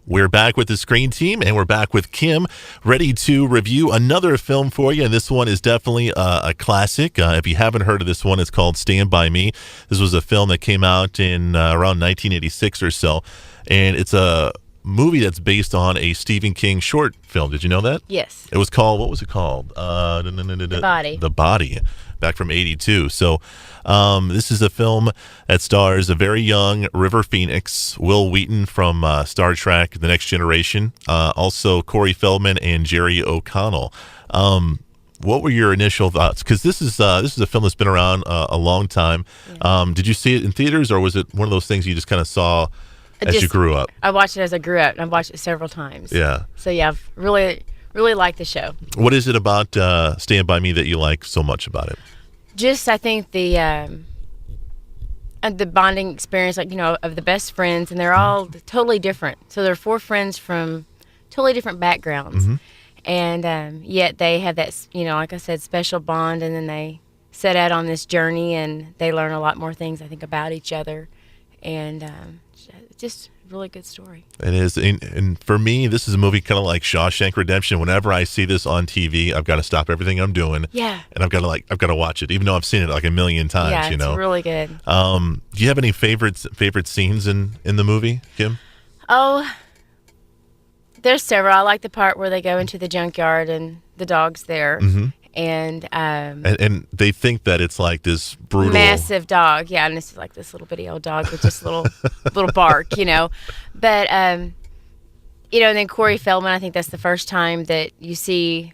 We're back with the Screen Team, and we're back with Kim, ready to review another film for you. And this one is definitely a classic. If you haven't heard of this one, it's called Stand By Me. This was a film that came out in around 1986 or so, and it's a movie that's based on a Stephen King short film. Did you know that? Yes. It was called, what was it called? The Body. The Body, back from 82. So this is a film that stars a very young River Phoenix, Will Wheaton from Star Trek, The Next Generation, also Corey Feldman and Jerry O'Connell. What were your initial thoughts? Because this is a film that's been around a long time. Yeah. Did you see it in theaters, or was it one of those things you just kind of saw as you grew up? I watched it as I grew up, and I've watched it several times. Yeah. So yeah, I've really liked the show. What is it about Stand By Me that you like so much about it? Just, I think the bonding experience, of the best friends, and they're all totally different. So they're four friends from totally different backgrounds, and yet they have that, like I said, special bond, and then they set out on this journey, and they learn a lot more things, I think, about each other, and just a really good story. It is, and for me, this is a movie kind of like Shawshank Redemption. Whenever I see this on TV, I've got to stop everything I'm doing, and I've got to watch it, even though I've seen it like a million times. Yeah, it's really good. Do you have any favorite scenes in the movie, Kim? Oh, there's several. I like the part where they go into the junkyard and the dog's there. And they think that it's like this brutal, massive dog, and this is like this little bitty old dog with just little bark, But and then Corey Feldman, I think that's the first time that you see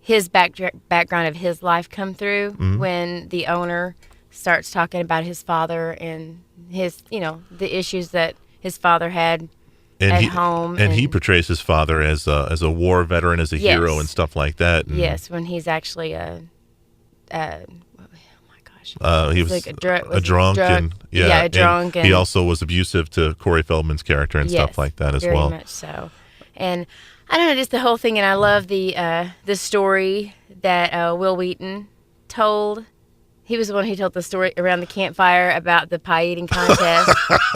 his background of his life come through when the owner starts talking about his father and his, the issues that his father had at home. And he portrays his father as a war veteran, as a hero and stuff like that. And yes, when he's actually oh my gosh. He was like a drunk. And he also was abusive to Corey Feldman's character and stuff like that as well. Very much so. And I don't know, just the whole thing, and I love the story that Will Wheaton told. He was the one who told the story around the campfire about the pie eating contest.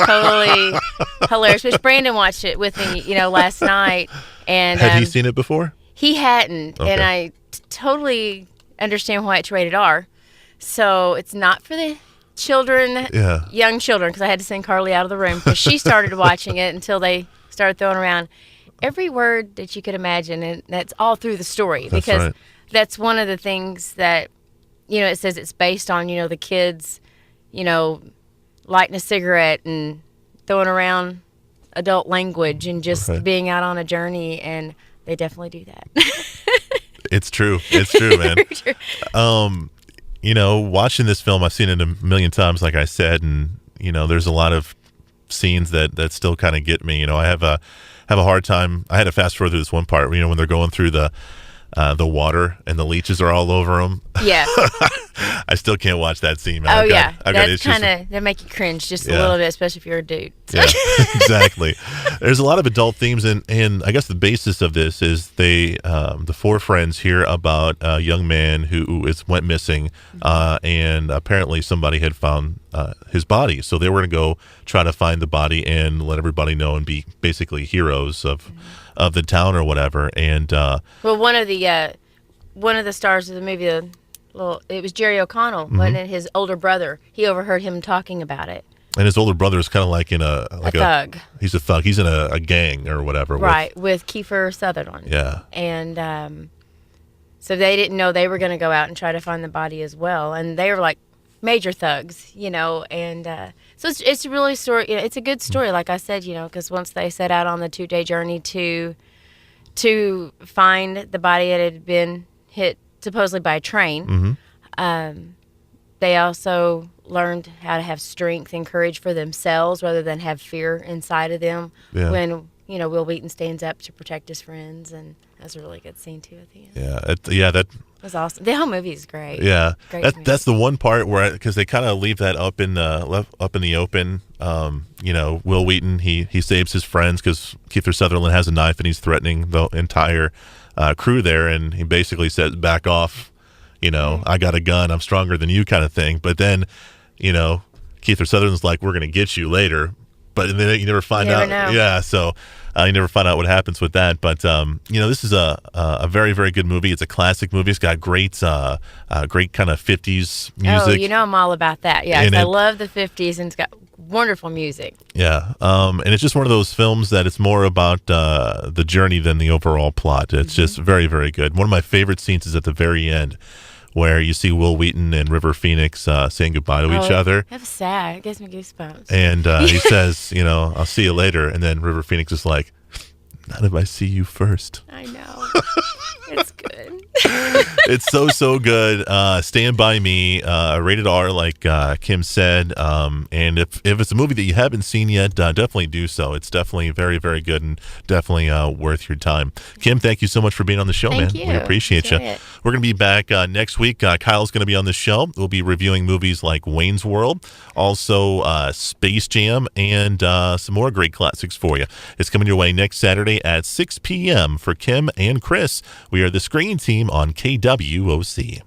Totally hilarious. Which Brandon watched it with me, last night. And had he seen it before? He hadn't, and I totally understand why it's rated R. So it's not for the children, young children, because I had to send Carly out of the room because she started watching it until they started throwing around every word that you could imagine, and that's all through the story. Because that's one of the things that. It says it's based on, the kids, lighting a cigarette and throwing around adult language and just being out on a journey, and they definitely do that. It's true. It's true, man. True. Watching this film, I've seen it a million times, like I said, and, there's a lot of scenes that still kind of get me. I have a hard time. I had to fast forward through this one part, when they're going through the water and the leeches are all over them. Yeah. I still can't watch that scene, man. I've got issues. They make you cringe just a little bit, especially if you're a dude. So. Yeah, exactly. There's a lot of adult themes, and I guess the basis of this is the four friends hear about a young man who went missing, and apparently somebody had found his body. So they were going to go try to find the body and let everybody know and be basically heroes of the town or whatever. And one of the stars of the movie, it was Jerry O'Connell, wasn't it? His older brother. He overheard him talking about it. And his older brother is kind of like a thug. He's a thug. He's in a gang or whatever. Right, with Kiefer Sutherland. Yeah. And so they didn't know they were going to go out and try to find the body as well. And they were like major thugs, and so it's really it's a good story, like I said, because once they set out on the 2-day journey to find the body that had been hit supposedly by a train, they also learned how to have strength and courage for themselves rather than have fear inside of them when Will Wheaton stands up to protect his friends, and that's a really good scene too at the end. That was awesome. The whole movie is great. Yeah, that's the one part where, because they kind of leave that up in the open. Will Wheaton he saves his friends because Kiefer Sutherland has a knife and he's threatening the entire crew there, and he basically says, "Back off." I got a gun. I'm stronger than you, kind of thing. But then, Kiefer Sutherland's like, "We're gonna get you later." but then you never find never out. know. Yeah, so you never find out what happens with that. But this is a very, very good movie. It's a classic movie. It's got great kind of 50s music. Oh, I'm all about that. Yeah, And 'cause I it- love the 50s, and it's got wonderful music. Yeah, and it's just one of those films that it's more about the journey than the overall plot. It's just very, very good. One of my favorite scenes is at the very end, where you see Will Wheaton and River Phoenix saying goodbye to each other. That was sad. It gives me goosebumps. And he says, I'll see you later. And then River Phoenix is like, not if I see you first. I know. It's good. It's so good. Stand By Me, rated R, like Kim said. And if it's a movie that you haven't seen yet, definitely do so. It's definitely very, very good and definitely worth your time. Kim, thank you so much for being on the show, Thank man. you. We appreciate you. Enjoy it. We're going to be back next week. Kyle's going to be on the show. We'll be reviewing movies like Wayne's World, also Space Jam, and some more great classics for you. It's coming your way next Saturday at 6 p.m. For Kim and Chris, we are the Screen Team on KWOC.